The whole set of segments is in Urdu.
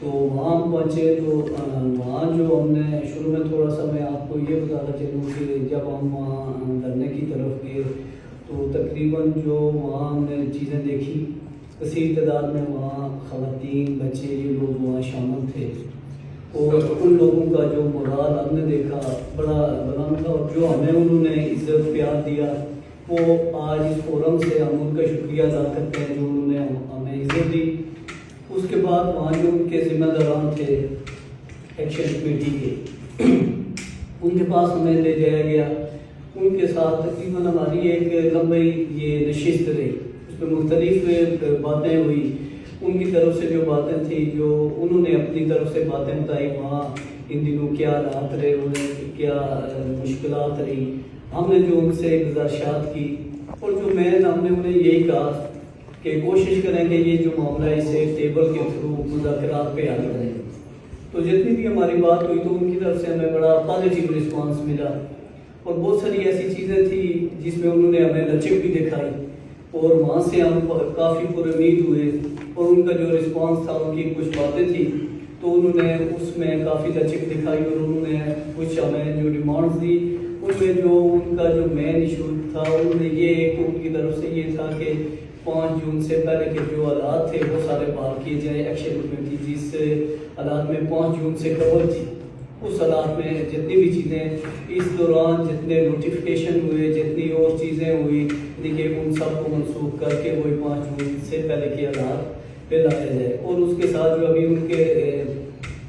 تو وہاں ہم پہنچے تو وہاں جو ہم نے شروع میں تھوڑا سا میں آپ کو یہ بتانا چاہوں کہ جب ہم وہاں دھرنے کی طرف گئے تو تقریباً جو وہاں ہم نے چیزیں دیکھی، کثیر تعداد میں وہاں خواتین بچے یہ لوگ وہاں شامل تھے، اور ان لوگوں کا جو مورال ہم نے دیکھا بڑا بلند تھا، اور جو ہمیں انہوں نے عزت پیار دیا وہ آج اس فورم سے ہم ان کا شکریہ ادا کرتے ہیں جو انہوں نے ہمیں عزت دی۔ اس کے بعد وہاں جو ان کے ذمہ داران تھے ایکشن کمیٹی کے، ان کے پاس ہمیں لے جایا گیا، ان کے ساتھ تقریباً ہماری ایک لمبی یہ نشست رہی، اس میں مختلف باتیں ہوئی، ان کی طرف سے جو باتیں تھیں جو انہوں نے اپنی طرف سے باتیں بتائی وہاں ان دنوں کیا حالات رہے، انہیں کیا مشکلات رہی، ہم نے جو ان سے گزارشات کی، اور جو ہم نے انہیں یہی کہا کہ کوشش کریں کہ یہ جو معاملہ ہے اسے ٹیبل کے تھرو مذاکرات پہ حل کریں۔ تو جتنی بھی ہماری بات ہوئی تو ان کی طرف سے ہمیں بڑا پازیٹیو رسپانس ملا، اور بہت ساری ایسی چیزیں تھیں جس میں انہوں نے ہمیں لچک بھی دکھائی، اور وہاں سے ہم کافی پر امید ہوئے، اور ان کا جو رسپانس تھا ان کی کچھ باتیں تھیں تو انہوں نے اس میں کافی لچک دکھائی، اور انہوں نے کچھ ہمیں جو ڈیمانڈز دی ان میں جو ان کا جو مین ایشو تھا انہوں نے یہ ایک ان کی طرف سے یہ تھا کہ 5 جون سے پہلے کے جو حالات تھے وہ سارے بحال کیے جائیں۔ ایکشن کمیٹی جس حالات میں 5 جون سے قبل تھی اس حالات میں جتنی بھی چیزیں اس دوران جتنے نوٹیفیکیشن ہوئے، جتنی اور چیزیں ہوئی، کہ ان سب کو منسوخ کر کے وہی 5 جون سے پہلے کے حالات پہ لایا جائے، اور اس کے ساتھ جو ابھی ان کے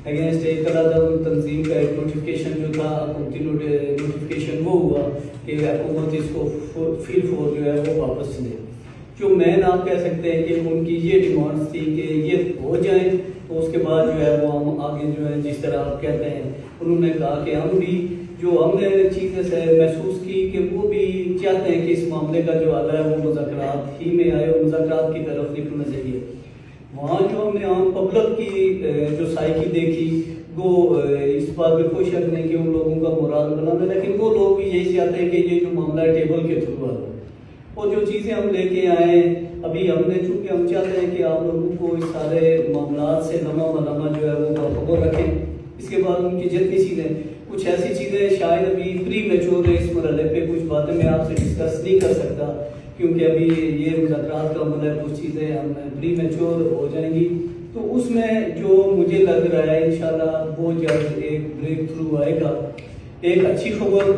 اگینسٹ ایک علیحدہ تنظیم کا ایک نوٹیفیکیشن جو تھا حکومتی نوٹیفیکیشن وہ ہوا کہ حکومت اس کو فیل فور جو ہے وہ واپس لے۔ جو مین آپ کہہ سکتے ہیں کہ ان کی یہ ڈیمانڈس تھی کہ یہ ہو جائیں، تو اس کے بعد جو ہے وہ ہم آگے جو ہے جس طرح آپ کہتے ہیں انہوں نے کہا کہ ہم بھی جو ہم نے چیزیں سے محسوس کی کہ وہ بھی چاہتے ہیں کہ اس معاملے کا جو حل ہے وہ مذاکرات ہی میں آئے اور مذاکرات کی طرف نکلنا چاہیے۔ وہاں جو ہم نے عام پبلک کی جو سائیکی دیکھی وہ اس بات پہ کوئی شک نہیں کہ ان لوگوں کا مورال بلند ہے، لیکن وہ لوگ بھی یہی چاہتے ہیں کہ یہ جو معاملہ ہے ٹیبل کے تھرو آ جائے، اور جو چیزیں ہم لے کے آئے ہیں ابھی ہم نے چونکہ ہم چاہتے ہیں کہ آپ لوگوں کو اس سارے معاملات سے لمحہ ملمہ جو ہے وہ باخبر رکھیں۔ اس کے بعد ان کی جتنی چیزیں کچھ ایسی چیزیں شاید ابھی پری میچور ہے، اس مرحلے پہ کچھ باتیں میں آپ سے ڈسکس نہیں کر سکتا کیونکہ ابھی یہ مذاکرات کا عمل ہے، کچھ چیزیں ہم پری میچور ہو جائیں گی، تو اس میں جو مجھے لگ رہا ہے انشاءاللہ وہ جلد ایک بریک تھرو آئے گا۔ ایک اچھی خبر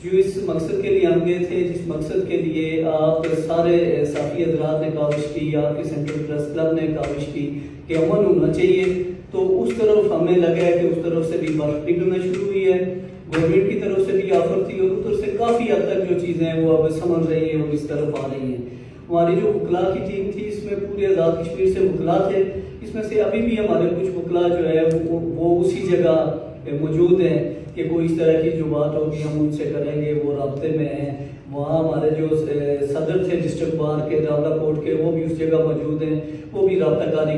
جو اس مقصد کے لیے ہم گئے تھے، جس مقصد کے لیے آپ سارے صحافی حضرات نے کاوش کی، آپ کے سینٹرل پریس کلب نے کاوش کی کہ امن ہونا چاہیے، تو اس طرف ہمیں لگا ہے کہ اس طرف سے بھی بات نکلنا شروع ہوئی ہے، گورنمنٹ کی طرف سے بھی آفر تھی، اور ادھر سے کافی حد تک جو چیزیں ہیں وہ اب سمجھ رہی ہیں اور اس طرف آ رہی ہیں۔ ہماری جو وکلاء کی ٹیم تھی اس میں پورے آزاد کشمیر سے وکلاء تھے، اس میں سے ابھی بھی ہمارے کچھ وکلاء جو ہے وہ اسی جگہ موجود ہیں کہ کوئی اس طرح کی جو بات ہوگی ہم ان سے کریں گے، وہ رابطے میں ہیں۔ وہاں ہمارے جو صدر تھے ڈسٹرکٹ بار کے راولہ کوٹ کے وہ بھی اس جگہ موجود ہیں، وہ بھی رابطہ کاری